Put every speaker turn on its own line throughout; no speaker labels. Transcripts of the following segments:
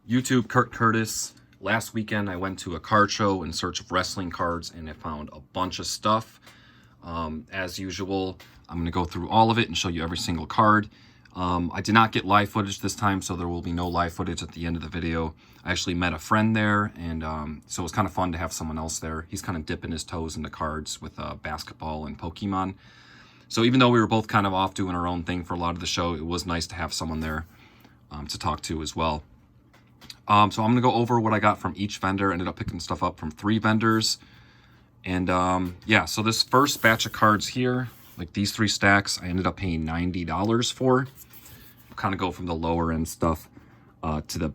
YouTube, Kurt Curtis. Last weekend I went to a card show in search of wrestling cards and I found a bunch of stuff. As usual, I'm going to go through all of it and show you every single card. I did not get live footage this time, so there will be no live footage at the end of the video. I actually met a friend there, and so it was kind of fun to have someone else there. He's kind of dipping his toes into cards with basketball and Pokemon. So even though we were both kind of off doing our own thing for a lot of the show, it was nice to have someone there to talk to as well. So I'm going to go over what I got from each vendor. Ended up picking stuff up from 3 vendors. And yeah, so this first batch of cards here, like these 3 stacks, I ended up paying $90 for. Kind of go from the lower end stuff to the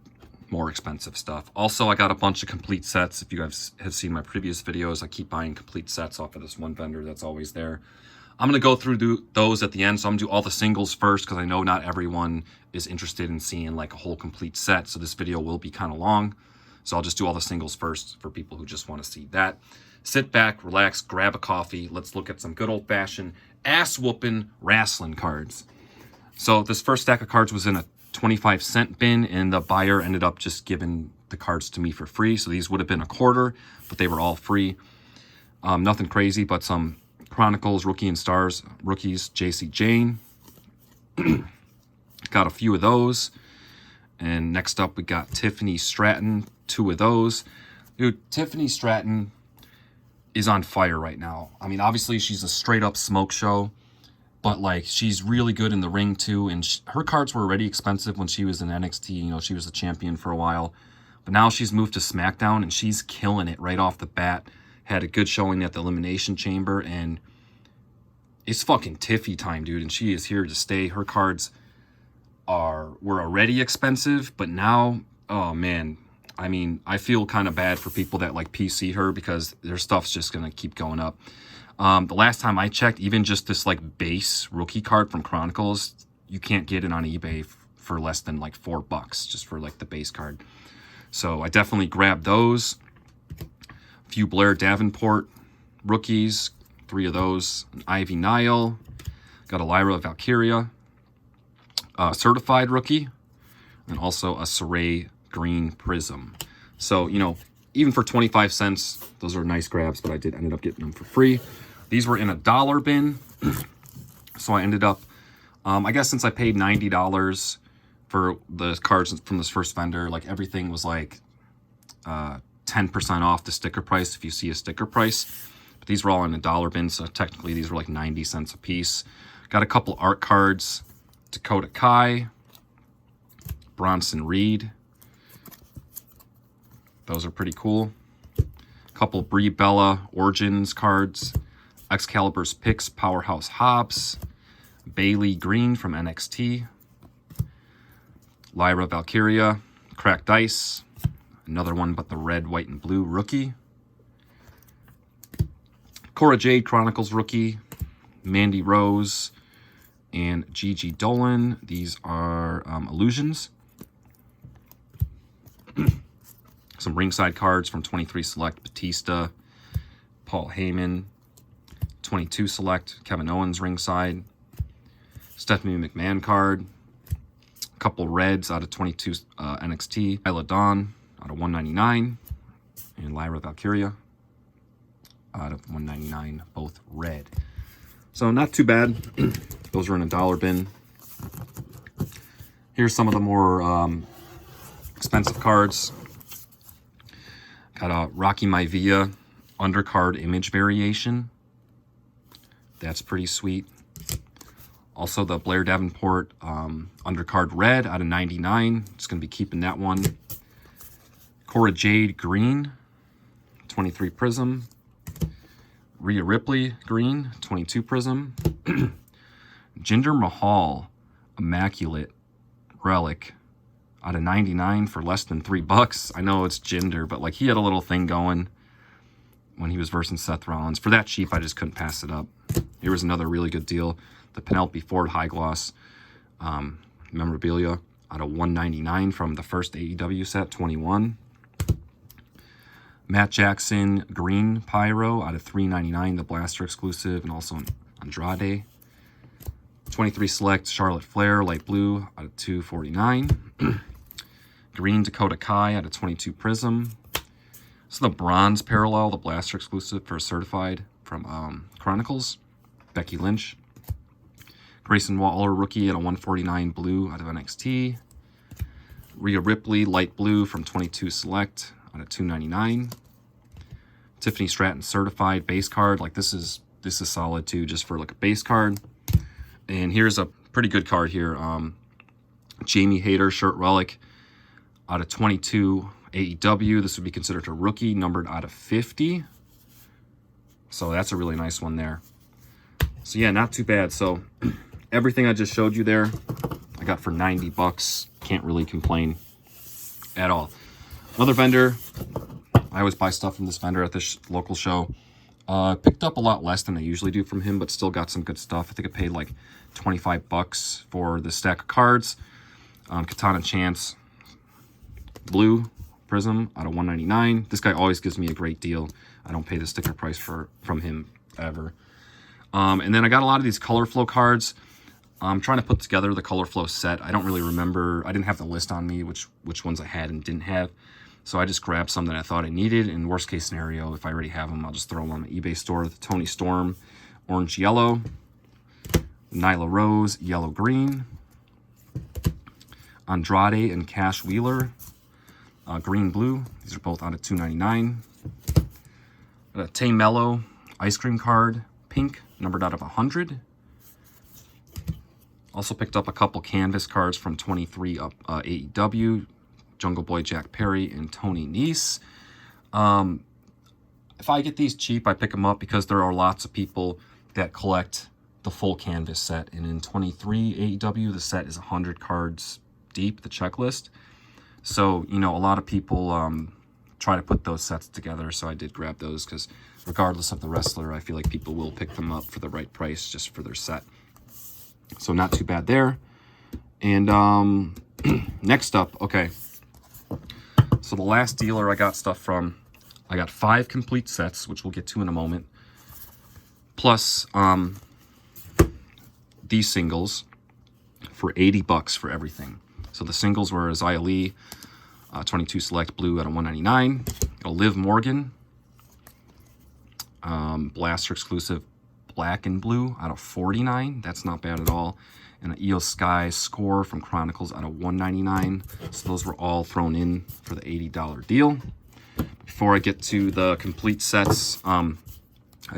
more expensive stuff. Also, I got a bunch of complete sets. If you guys have seen my previous videos, I keep buying complete sets off of this one vendor that's always there. I'm going to go through those at the end, so I'm going to do all the singles first because I know not everyone is interested in seeing like a whole complete set, so this video will be kind of long. So I'll just do all the singles first for people who just want to see that. Sit back, relax, grab a coffee. Let's look at some good old-fashioned ass-whooping wrestling cards. So this first stack of cards was in a 25-cent bin, and the buyer ended up just giving the cards to me for free. So these would have been a quarter, but they were all free. Nothing crazy, but some Chronicles, Rookie and Stars, rookies, JC Jane. Got a few of those. And next up, we got Tiffany Stratton, 2 of those. Dude, Tiffany Stratton is on fire right now. I mean, obviously, she's a straight-up smoke show. But, like, she's really good in the ring, too. And her cards were already expensive when she was in NXT. You know, she was the champion for a while. But now she's moved to SmackDown, and she's killing it right off the bat. Had a good showing at the Elimination Chamber. And it's fucking Tiffy time, dude. And she is here to stay. Her cards were already expensive. But now, oh, man. I mean, I feel kind of bad for people that, like, PC her because their stuff's just going to keep going up. The last time I checked, even just this like base rookie card from Chronicles, you can't get it on eBay for less than like $4 just for like the base card. So I definitely grabbed those. A few Blair Davenport rookies, 3 of those. An Ivy Nile, got a Lyra Valkyria, certified rookie, and also a Saray Green Prism. So, you know, even for 25 cents, those are nice grabs, but I did ended up getting them for free. These were in a $1 bin, so I ended up, I guess since I paid $90 for the cards from this first vendor, like everything was like 10% off the sticker price if you see a sticker price. But these were all in a $1 bin, so technically these were like 90 cents a piece. Got a couple art cards, Dakota Kai, Bronson Reed. Those are pretty cool. Couple Brie Bella Origins cards. Excalibur's Picks, Powerhouse Hobbs. Bailey Green from NXT. Lyra Valkyria. Cracked Ice. Another one, but the red, white, and blue rookie. Cora Jade Chronicles rookie. Mandy Rose. And Gigi Dolan. These are Illusions. Some ringside cards from 23 Select, Batista, Paul Heyman, 22 Select, Kevin Owens ringside, Stephanie McMahon card, a couple reds out of 22 NXT, Isla Dawn out of 199, and Lyra Valkyria out of 199, both red. So not too bad. Those are in a $1 bin. Here's some of the more expensive cards. Got a Rocky Maivia undercard image variation. That's pretty sweet. Also the Blair Davenport undercard red out of 99. Just going to be keeping that one. Cora Jade green, 23 Prism. Rhea Ripley green, 22 Prism. Jinder Mahal Immaculate Relic out of 99 for less than $3. I know it's Jinder, but like he had a little thing going when he was versing Seth Rollins. For that cheap, I just couldn't pass it up. Here was another really good deal. The Penelope Ford High Gloss memorabilia out of 199 from the first AEW set, 21. Matt Jackson Green Pyro out of 399, the Blaster exclusive, and also Andrade. 23 Select Charlotte Flair Light Blue out of 249. Green Dakota Kai out of 22 Prism. This is the bronze parallel, the Blaster exclusive for Certified from Chronicles. Becky Lynch. Grayson Waller rookie at a 149 blue out of NXT. Rhea Ripley light blue from 22 Select out of 299. Tiffany Stratton certified base card. Like this is solid too, just for like a base card. And here's a pretty good card here. Jamie Hayter shirt relic out of 22 AEW. This would be considered a rookie, numbered out of 50. So that's a really nice one there. So yeah, not too bad. So everything I just showed you there, I got for 90 bucks. Can't really complain at all. Another vendor, I always buy stuff from this vendor at this local show. Picked up a lot less than I usually do from him, but still got some good stuff. I think I paid like 25 bucks for the stack of cards. Katana Chance blue Prism out of 199. This guy always gives me a great deal. I don't pay the sticker price from him ever. And then I got a lot of these Color Flow cards. I'm trying to put together the Color Flow set. I don't really remember. I didn't have the list on me, which ones I had and didn't have. So I just grabbed some that I thought I needed. In worst case scenario, if I already have them, I'll just throw them on my eBay store. The Tony Storm orange yellow, Nyla Rose yellow green, Andrade and Cash Wheeler green blue. These are both out of $2.99. Tay Mello ice cream card pink, numbered out of 100. Also picked up a couple canvas cards from 23 up AEW. Jungle Boy Jack Perry and Tony Nese. If I get these cheap, I pick them up because there are lots of people that collect the full canvas set. And in 23 AEW, the set is 100 cards deep, the checklist. So, you know, a lot of people try to put those sets together. So I did grab those because regardless of the wrestler, I feel like people will pick them up for the right price just for their set. So not too bad there. And next up, okay. So the last dealer I got stuff from, I got 5 complete sets, which we'll get to in a moment. Plus these singles for 80 bucks for everything. So the singles were Xia Li, 22 Select Blue out of 199. Liv Morgan, Blaster exclusive Black and Blue out of 49. That's not bad at all. And an Io Sky Score from Chronicles out of 199. So those were all thrown in for the $80 deal. Before I get to the complete sets, I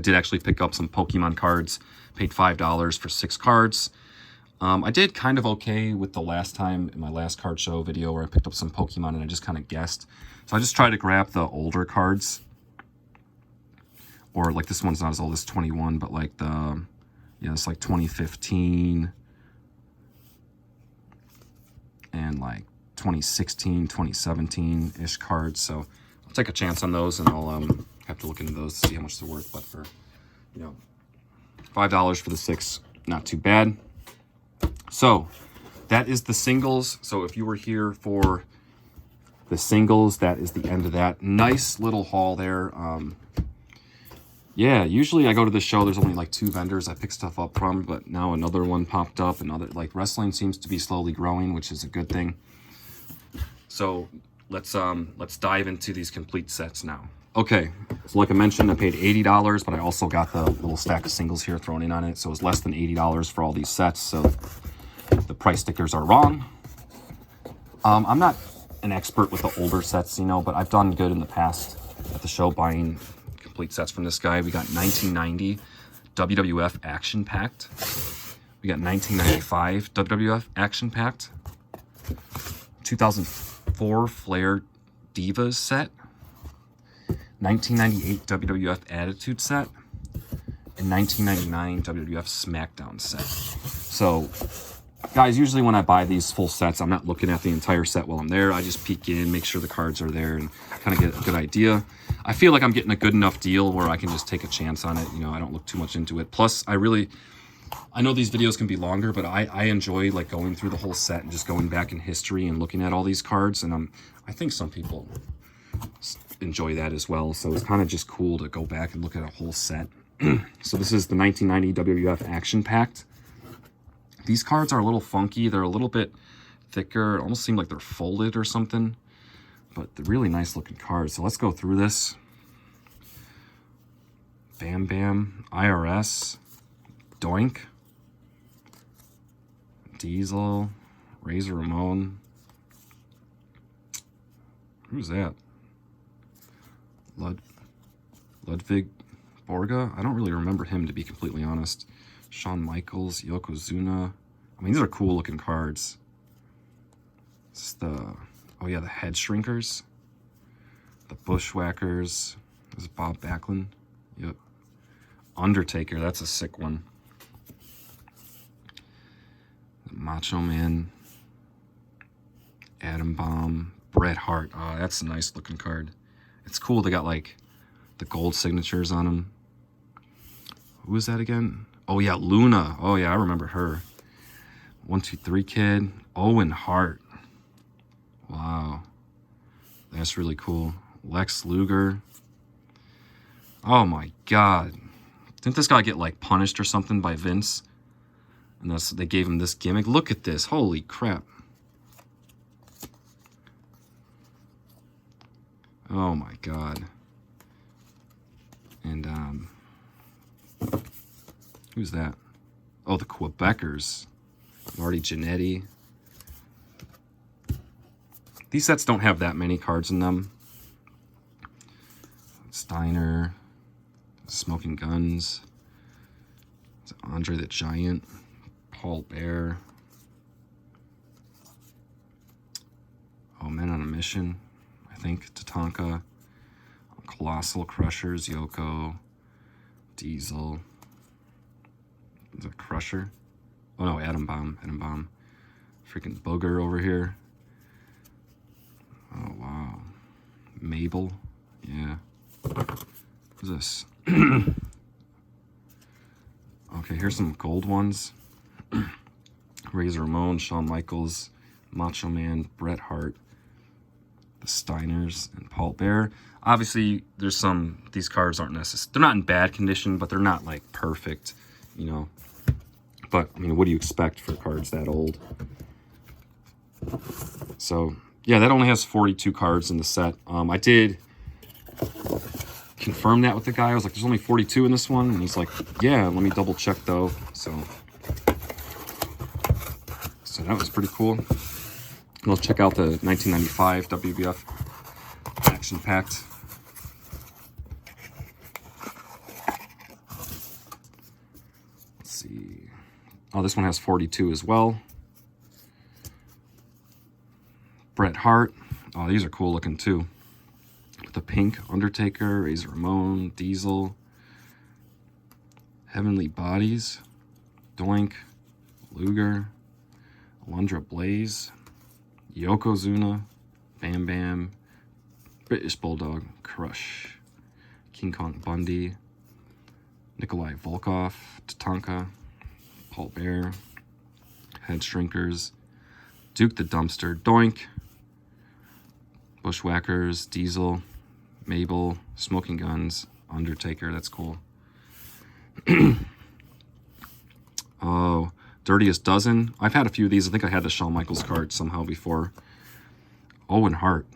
did actually pick up some Pokemon cards. Paid $5 for 6 cards. I did kind of okay with the last time in my last card show video where I picked up some Pokemon and I just kind of guessed. So I just tried to grab the older cards. Or like this one's not as old as 21, but like the, yeah, it's like 2015 and like 2016, 2017-ish cards. So I'll take a chance on those and I'll have to look into those to see how much they're worth. But for, you know, $5 for the 6, not too bad. So that is the singles. So if you were here for the singles, that is the end of that. Nice little haul there. Yeah, usually I go to the show, there's only like 2 vendors I pick stuff up from, but now another one popped up. Another, like, wrestling seems to be slowly growing, which is a good thing. So let's dive into these complete sets now. Okay, so like I mentioned, I paid $80, but I also got the little stack of singles here thrown in on it, so it was less than $80 for all these sets. So the price stickers are wrong. I'm not an expert with the older sets, you know, but I've done good in the past at the show buying complete sets from this guy. We got 1990 WWF Action Packed. We got 1995 WWF Action Packed. 2004 Flair Divas set. 1998 WWF Attitude set. And 1999 WWF SmackDown set. So, guys, usually when I buy these full sets, I'm not looking at the entire set while I'm there. I just peek in, make sure the cards are there, and kind of get a good idea. I feel like I'm getting a good enough deal where I can just take a chance on it. You know, I don't look too much into it. Plus, I know these videos can be longer, but I enjoy like going through the whole set and just going back in history and looking at all these cards. And I think some people enjoy that as well. So it's kind of just cool to go back and look at a whole set. So this is the 1990 WWF Action Packed. These cards are a little funky. They're a little bit thicker. It almost seemed like they're folded or something. But they're really nice looking cards. So let's go through this. Bam Bam, IRS, Doink, Diesel, Razor Ramon. Who's that? Ludwig Borga? I don't really remember him, to be completely honest. Shawn Michaels, Yokozuna. I mean, these are cool looking cards. This is the, oh yeah, the Head Shrinkers. The Bushwhackers. This is Bob Backlund. Yep. Undertaker, that's a sick one. The Macho Man. Adam Bomb. Bret Hart. Oh, that's a nice looking card. It's cool, they got like the gold signatures on them. Who is that again? Oh yeah, Luna. Oh yeah, I remember her. 1-2-3 Kid. Owen Hart. Wow. That's really cool. Lex Luger. Oh my God. Didn't this guy get like punished or something by Vince? And they gave him this gimmick. Look at this. Holy crap. Oh my God. And who's that? Oh, the Quebecers. Marty Jannetty. These sets don't have that many cards in them. Steiner. Smoking Guns. Andre the Giant. Paul Bear. Oh, Men on a Mission. I think Tatanka. Colossal Crushers. Yoko. Diesel. Is that Crusher? Oh no, Adam Bomb. Adam Bomb. Freaking Booger over here. Oh wow. Mabel. Yeah. What's this? Okay, here's some gold ones. Razor Ramon, Shawn Michaels, Macho Man, Bret Hart, the Steiners, and Paul Bear. Obviously, there's some, these cards aren't necessary. They're not in bad condition, but they're not like perfect, you know. But, I mean, what do you expect for cards that old? So, yeah, that only has 42 cards in the set. I did confirm that with the guy. I was like, there's only 42 in this one. And he's like, yeah, let me double check though. So that was pretty cool. Let's check out the 1995 WWF Action Packed. Let's see. Oh, this one has 42 as well. Bret Hart. Oh, these are cool looking too. The Pink Undertaker, Razor Ramon, Diesel, Heavenly Bodies, Doink, Luger, Alundra Blaze, Yokozuna, Bam Bam, British Bulldog, Crush, King Kong Bundy, Nikolai Volkov, Tatanka, Paul Bear, Head Shrinkers, Duke the Dumpster, Doink, Bushwhackers, Diesel, Mabel, Smoking Guns, Undertaker, that's cool. Oh, Dirtiest Dozen. I've had a few of these. I think I had the Shawn Michaels card somehow before. Owen Hart.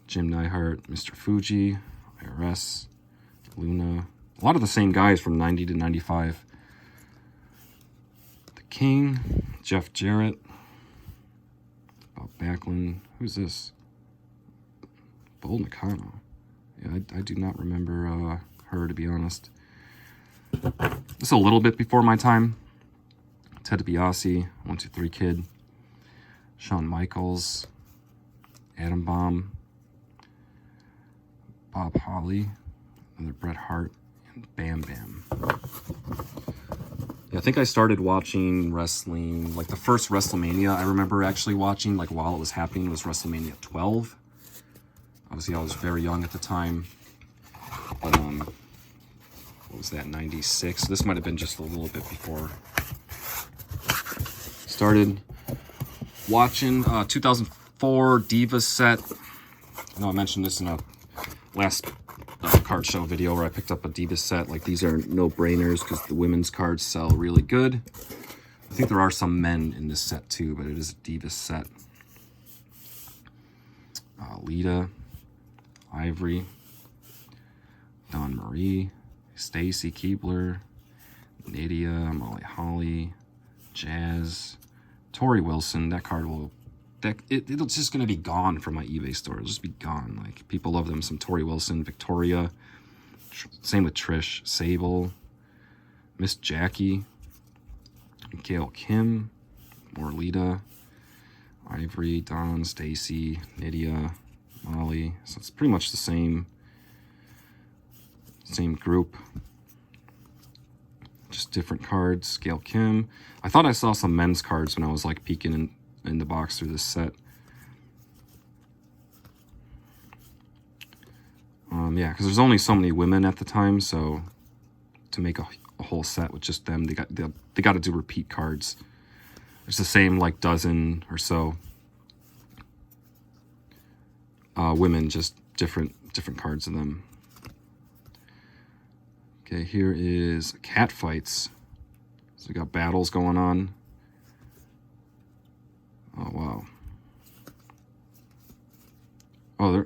Jim Neihart, Mr. Fuji, IRS, Luna. A lot of the same guys from 90 to 95. The King, Jeff Jarrett. Bob Backlund. Who's this? Bull Nakano. Yeah, I do not remember her, to be honest. This is a little bit before my time. Ted DiBiase, 1-2-3 Kid. Shawn Michaels. Adam Bomb. Bob Holly. Another Bret Hart. And Bam Bam. Yeah, I think I started watching wrestling, like the first WrestleMania I remember actually watching, like while it was happening, was WrestleMania 12. Obviously, I was very young at the time. But, what was that, 96? This might have been just a little bit before. Started watching 2004 Divas set. I know I mentioned this in a last card show video where I picked up a Divas set. Like, these are no-brainers because the women's cards sell really good. I think there are some men in this set too, but it is a Divas set. Lita, Ivory, Dawn Marie, Stacy Keibler, Nadia, Molly Holly, Jazz, Tori Wilson. That card will, it's just going to be gone from my eBay store. It'll just be gone. Like, people love them. Some Tori Wilson, Victoria. Same with Trish, Sable, Miss Jackie, Gail Kim, Morlita, Ivory, Dawn, Stacy, Nydia, Molly. So it's pretty much the same group. Just different cards. Gail Kim. I thought I saw some men's cards when I was like peeking in the box through this set. Yeah, because there's only so many women at the time, so to make a whole set with just them, they got to do repeat cards. It's the same like dozen or so women, just different cards of them. Okay, here is cat fights. So we got battles going on. Oh wow. Oh,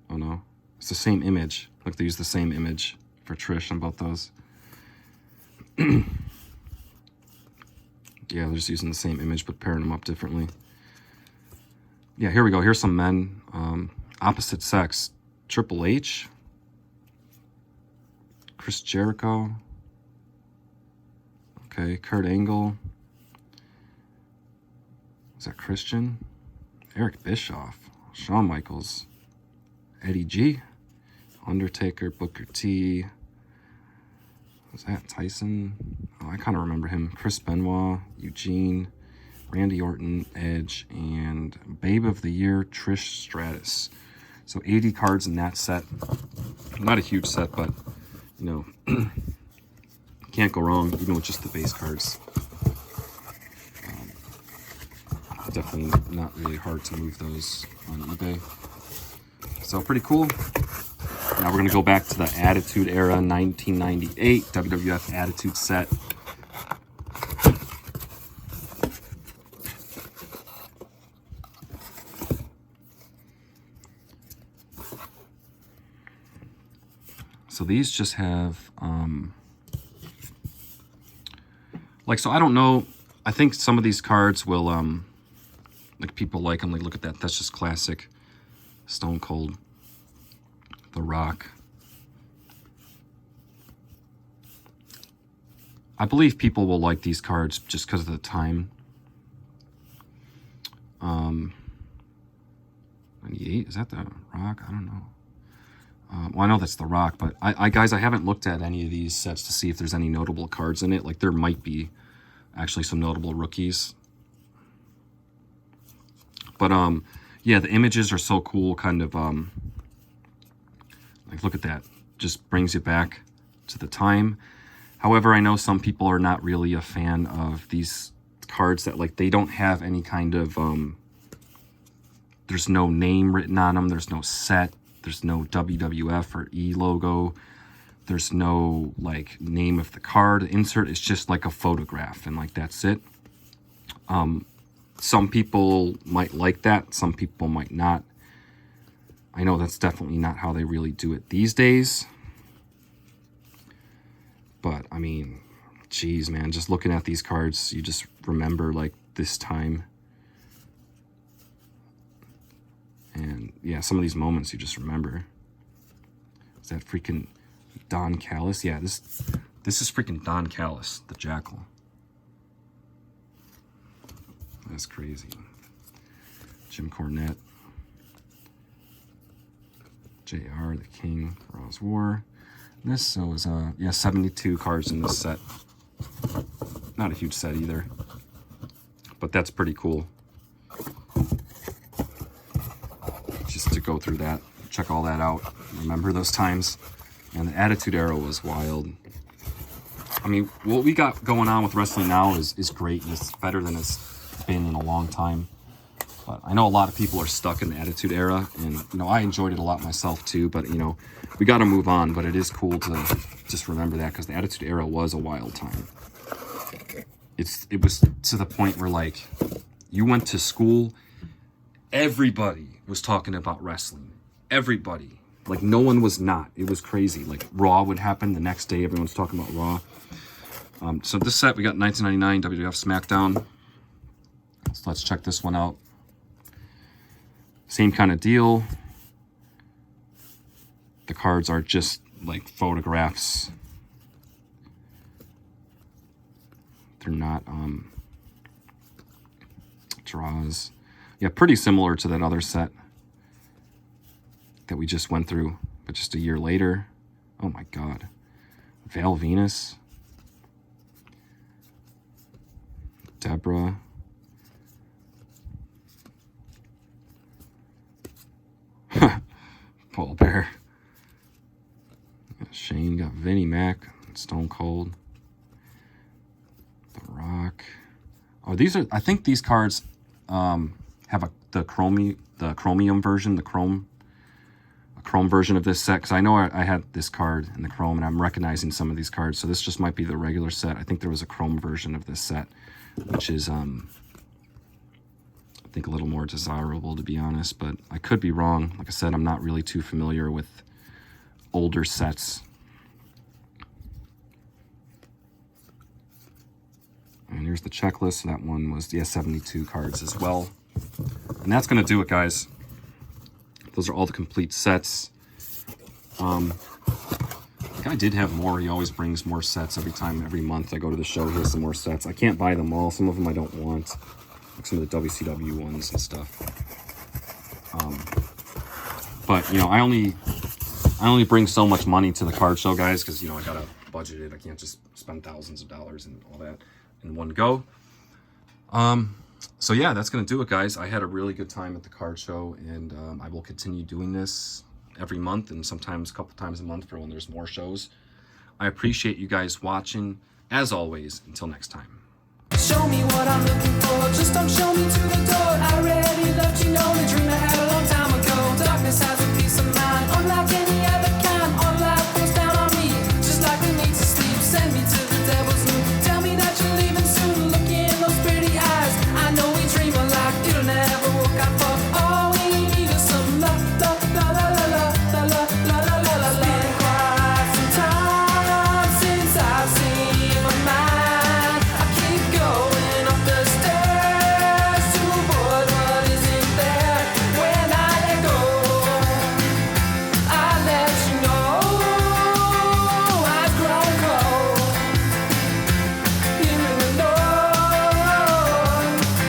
oh no. It's the same image. Look, they use the same image for Trish on both those. Yeah, they're just using the same image, but pairing them up differently. Yeah, here we go. Here's some men. Opposite sex. Triple H. Chris Jericho. Okay, Kurt Angle. Is that Christian? Eric Bischoff. Shawn Michaels. Eddie G. Undertaker, Booker T. Was that Tyson? Oh, I kind of remember him. Chris Benoit, Eugene, Randy Orton, Edge, and Babe of the Year, Trish Stratus. So 80 cards in that set. Not a huge set, but, you know, can't go wrong, even with just the base cards. Definitely not really hard to move those on eBay. So pretty cool. Now we're going to go back to the Attitude Era 1998 WWF Attitude set. So these just have, so I don't know. I think some of these cards will, like, people like them. Like, look at that. That's just classic Stone Cold. The Rock. I believe people will like these cards just because of the time. 98, is that the Rock? I don't know. Well, I know that's the Rock, but guys, I haven't looked at any of these sets to see if there's any notable cards in it. Like, there might be actually some notable rookies. But, yeah, the images are so cool, kind of, like, look at that. Just brings you back to the time. However, I know some people are not really a fan of these cards that, like, they don't have any kind of, there's no name written on them. There's no set. There's no WWF or E logo. There's no, like, name of the card. Insert is just like a photograph, and, like, that's it. Some people might like that. Some people might not. I know that's definitely not how they really do it these days. But, I mean, geez, man, just looking at these cards, you just remember, like, this time. And, yeah, some of these moments you just remember. Is that freaking Don Callis? Yeah, this is freaking Don Callis, the Jackal. That's crazy. Jim Cornette. JR, the King, Raws War. This, so is, yeah, 72 cards in this set. Not a huge set either. But that's pretty cool. Just to go through that, check all that out, remember those times. And the Attitude Era was wild. I mean, what we got going on with wrestling now is great, and it's better than it's been in a long time. But I know a lot of people are stuck in the Attitude Era, and, you know, I enjoyed it a lot myself too, but, you know, we got to move on. But it is cool to just remember that, because the Attitude Era was a wild time. it was to the point where, like, you went to school, everybody was talking about wrestling. Everybody. Like, no one was not. It was crazy. Like, Raw would happen the next day. Everyone's talking about Raw. So this set, we got 1999 WWF SmackDown. So let's check this one out. Same kind of deal. The cards are just like photographs. They're not draws. Yeah, pretty similar to that other set that we just went through, but just a year later. Oh my God. Val Venus. Deborah. Paul Bear. Shane got Vinnie Mac, Stone Cold, The Rock. Oh, these are, I think these cards have the chromium version, a chrome version of this set, because I know I had this card in the chrome, and I'm recognizing some of these cards, so this just might be the regular set. I think there was a chrome version of this set, which is I think a little more desirable, to be honest, but I could be wrong. Like I said, I'm not really too familiar with older sets. And here's the checklist. That one was, yeah, 72 cards as well. And that's going to do it, guys. Those are all the complete sets. The guy did have more. He always brings more sets every month I go to the show. He has some more sets. I can't buy them all. Some of them I don't want. Like some of the WCW ones and stuff. But, you know, I only bring so much money to the card show, guys, because, you know, I got to budget it. I can't just spend thousands of dollars and all that in one go. So yeah, that's going to do it, guys. I had a really good time at the card show, and I will continue doing this every month, and sometimes a couple times a month for when there's more shows. I appreciate you guys watching. As always, until next time.
Show me what I'm looking for, just don't show me too